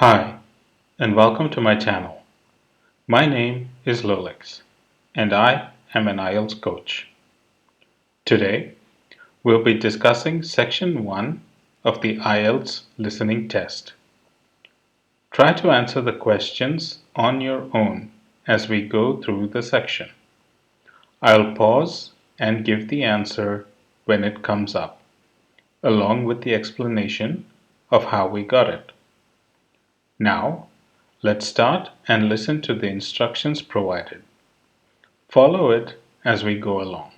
Hi, and welcome to my channel. My name is Lolix, and I am an IELTS coach. Today, we'll be discussing Section 1 of the IELTS listening test. Try to answer the questions on your own as we go through the section. I'll pause and give the answer when it comes up, along with the explanation of how we got it. Now, let's start and listen to the instructions provided. Follow it as we go along.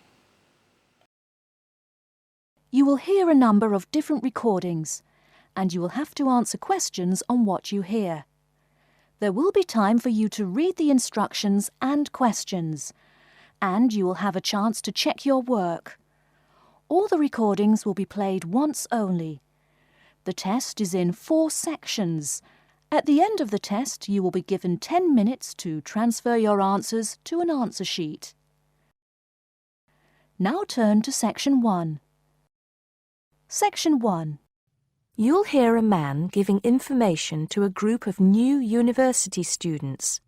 You will hear a number of different recordings, and you will have to answer questions on what you hear. There will be time for you to read the instructions and questions, and you will have a chance to check your work. All the recordings will be played once only. The test is in 4 sections. At the end of the test, you will be given 10 minutes to transfer your answers to an answer sheet. Now turn to Section 1. Section 1. You'll hear a man giving information to a group of new university students.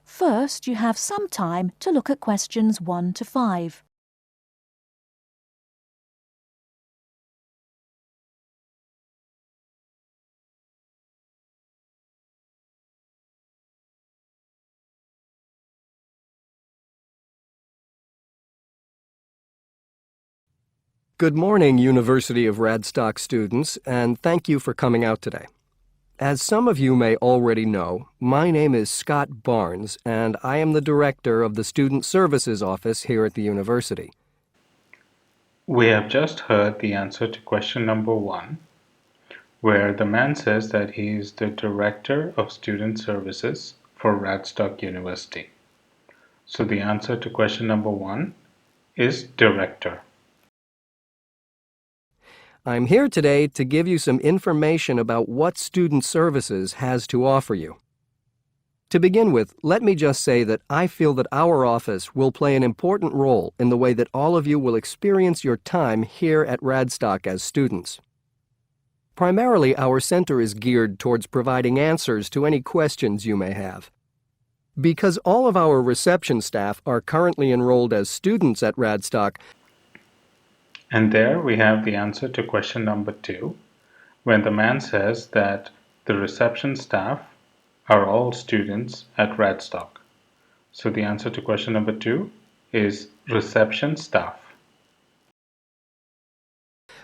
First, you have some time to look at questions 1 to 5. Good morning, University of Radstock students, and thank you for coming out today. As some of you may already know, my name is Scott Barnes, and I am the director of the Student Services Office here at the university. We have just heard the answer to question number 1, where the man says that he is the Director of Student Services for Radstock University. So the answer to question number 1 is Director. I'm here today to give you some information about what Student Services has to offer you. To begin with, let me just say that I feel that our office will play an important role in the way that all of you will experience your time here at Radstock as students. Primarily, our center is geared towards providing answers to any questions you may have. Because all of our reception staff are currently enrolled as students at Radstock, And there we have the answer to question number 2, when the man says that the reception staff are all students at Radstock. So the answer to question number 2 is reception staff.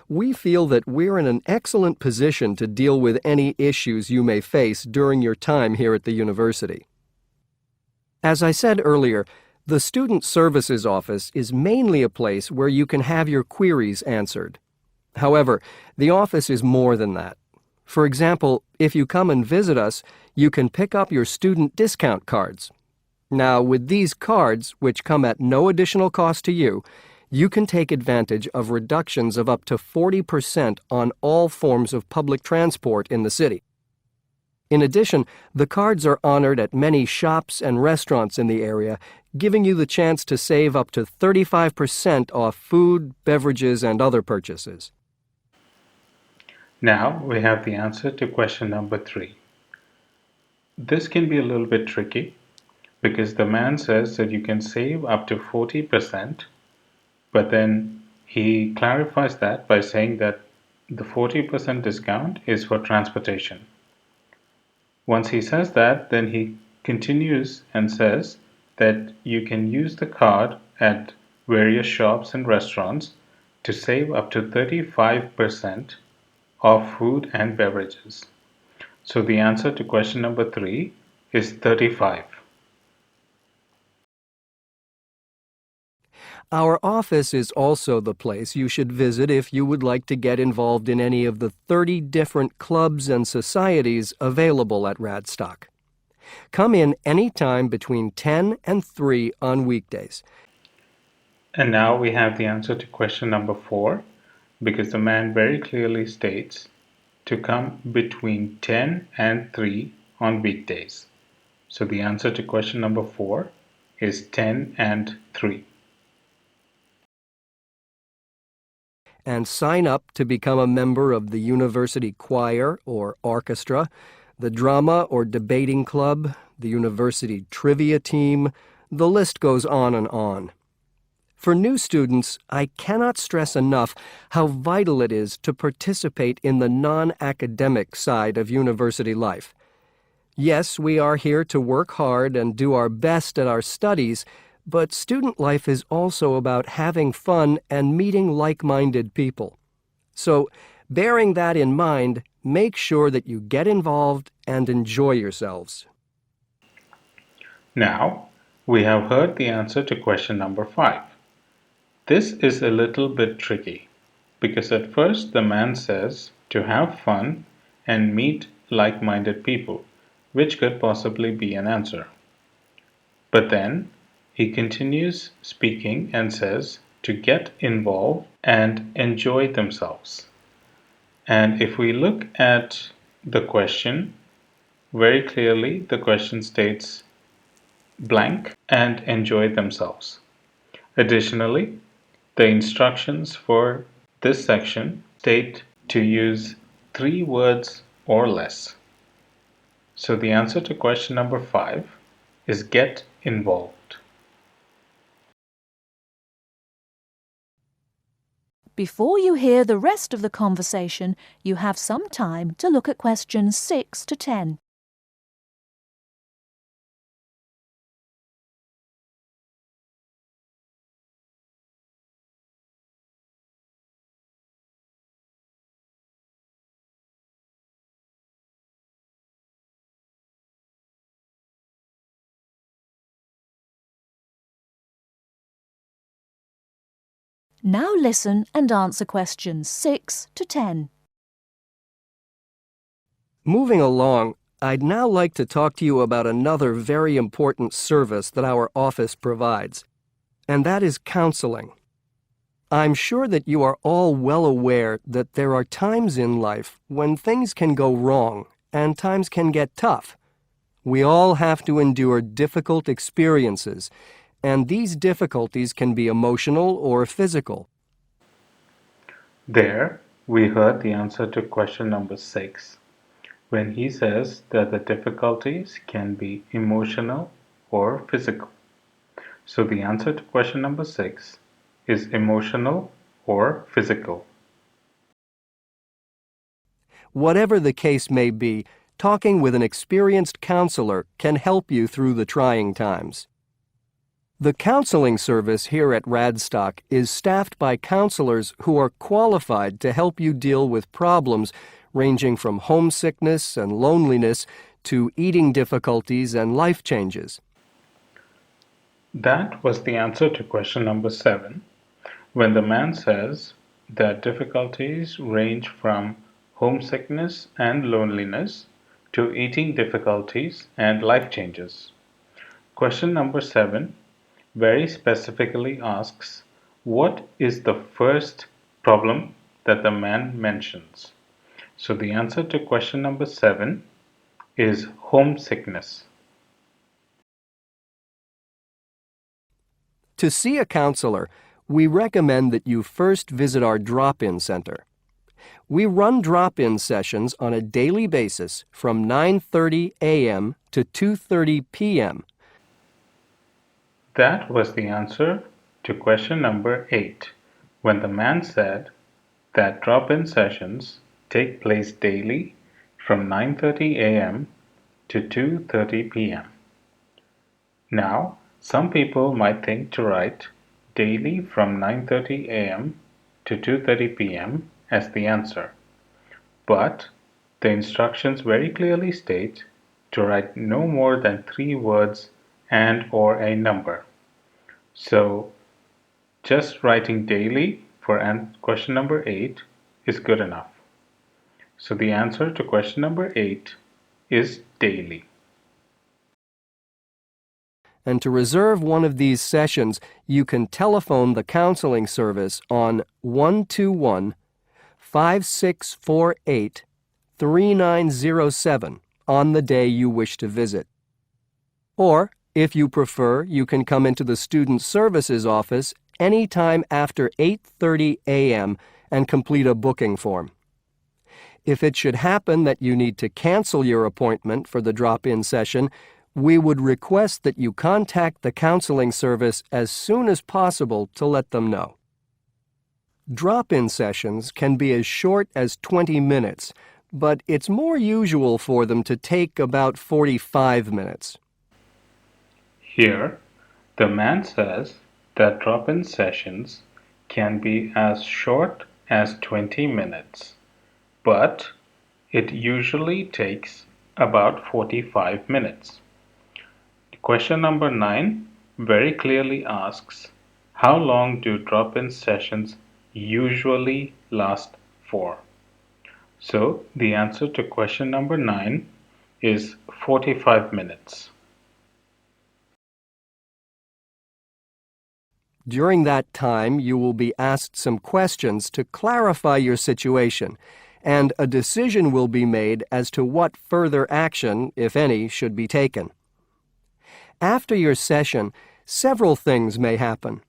we feel that we're in an excellent position to deal with any issues you may face during your time here at the university. As I said earlier, the Student Services Office is mainly a place where you can have your queries answered. However, the office is more than that. For example, if you come and visit us, you can pick up your student discount cards. Now, with these cards, which come at no additional cost to you, you can take advantage of reductions of up to 40% on all forms of public transport in the city. In addition, the cards are honored at many shops and restaurants in the area, giving you the chance to save up to 35% off food, beverages, and other purchases. Now we have the answer to question number 3. This can be a little bit tricky because the man says that you can save up to 40%, but then he clarifies that by saying that the 40% discount is for transportation. Once he says that, then he continues and says that you can use the card at various shops and restaurants to save up to 35% off food and beverages. So the answer to question number 3 is 35. Our office is also the place you should visit if you would like to get involved in any of the 30 different clubs and societies available at Radstock. Come in any time between 10 and 3 on weekdays. And now we have the answer to question number 4, because the man very clearly states to come between 10 and 3 on weekdays. So the answer to question number 4 is 10 and 3. and sign up to become a member of the university choir or orchestra, the drama or debating club, the university trivia team. The list goes on and on. For new students, I cannot stress enough how vital it is to participate in the non-academic side of university life. Yes, we are here to work hard and do our best at our studies, but student life is also about having fun and meeting like-minded people. So, bearing that in mind, make sure that you get involved and enjoy yourselves. Now, we have heard the answer to question number 5. This is a little bit tricky because at first the man says to have fun and meet like-minded people, which could possibly be an answer. But then he continues speaking and says to get involved and enjoy themselves. And if we look at the question, very clearly the question states blank and enjoy themselves. Additionally, the instructions for this section state to use 3 words or less. So the answer to question number 5 is get involved. Before you hear the rest of the conversation, you have some time to look at questions 6 to 10. Now listen and answer questions 6 to 10. Moving along, I'd now like to talk to you about another very important service that our office provides, and that is counseling. I'm sure that you are all well aware that there are times in life when things can go wrong and times can get tough. We all have to endure difficult experiences, and these difficulties can be emotional or physical. There, we heard the answer to question number 6 when he says that the difficulties can be emotional or physical. So the answer to question number 6 is emotional or physical. Whatever the case may be, talking with an experienced counselor can help you through the trying times. The counseling service here at Radstock is staffed by counselors who are qualified to help you deal with problems ranging from homesickness and loneliness to eating difficulties and life changes. That was the answer to question number 7 when the man says that difficulties range from homesickness and loneliness to eating difficulties and life changes. Question number 7 very specifically asks, what is the first problem that the man mentions? So the answer to question number 7 is homesickness. To see a counselor, we recommend that you first visit our drop-in center. We run drop-in sessions on a daily basis from 9:30 a.m. to 2:30 p.m. That was the answer to question number 8 when the man said that drop-in sessions take place daily from 9:30 a.m. to 2:30 p.m. Now, some people might think to write daily from 9:30 a.m. to 2:30 p.m. as the answer, but the instructions very clearly state to write no more than 3 words and or a number. So just writing daily for question number 8 is good enough. So the answer to question number 8 is daily. And to reserve one of these sessions, you can telephone the counseling service on 121-5648-3907 on the day you wish to visit. Or, if you prefer, you can come into the Student Services office anytime after 8:30 a.m. and complete a booking form. If it should happen that you need to cancel your appointment for the drop-in session, we would request that you contact the counseling service as soon as possible to let them know. Drop-in sessions can be as short as 20 minutes, but it's more usual for them to take about 45 minutes. Here, the man says that drop-in sessions can be as short as 20 minutes, but it usually takes about 45 minutes. Question number 9 very clearly asks, how long do drop-in sessions usually last for? So the answer to question number 9 is 45 minutes. During that time, you will be asked some questions to clarify your situation, and a decision will be made as to what further action, if any, should be taken. After your session, several things may happen.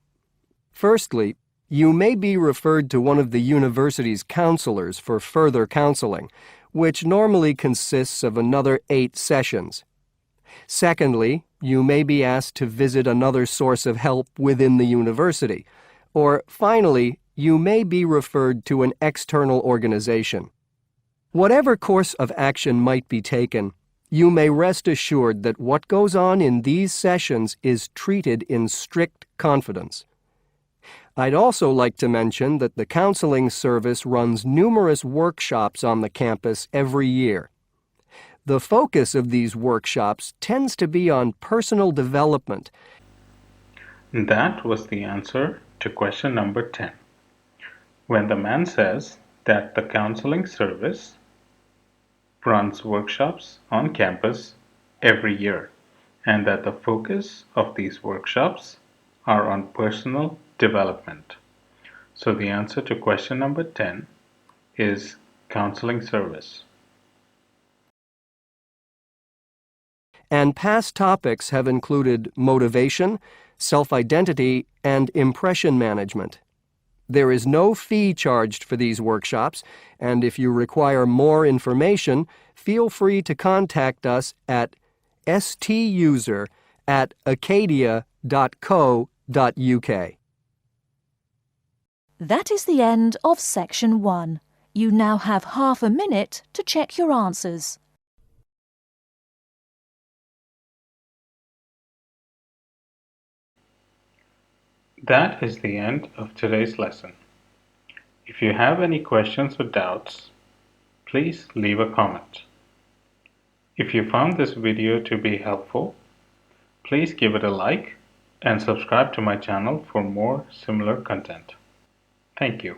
Firstly, you may be referred to one of the university's counselors for further counseling, which normally consists of another 8 sessions. Secondly, you may be asked to visit another source of help within the university. Or finally, you may be referred to an external organization. Whatever course of action might be taken, you may rest assured that what goes on in these sessions is treated in strict confidence. I'd also like to mention that the counseling service runs numerous workshops on the campus every year. The focus of these workshops tends to be on personal development. That was the answer to question number 10. When the man says that the counseling service runs workshops on campus every year and that the focus of these workshops are on personal development. So the answer to question number 10 is counseling service. And past topics have included motivation, self-identity, and impression management. There is no fee charged for these workshops, and if you require more information, feel free to contact us at stuser@acadia.co.uk. That is the end of Section 1. You now have half a minute to check your answers. That is the end of today's lesson. If you have any questions or doubts, please leave a comment. If you found this video to be helpful, please give it a like and subscribe to my channel for more similar content. Thank you.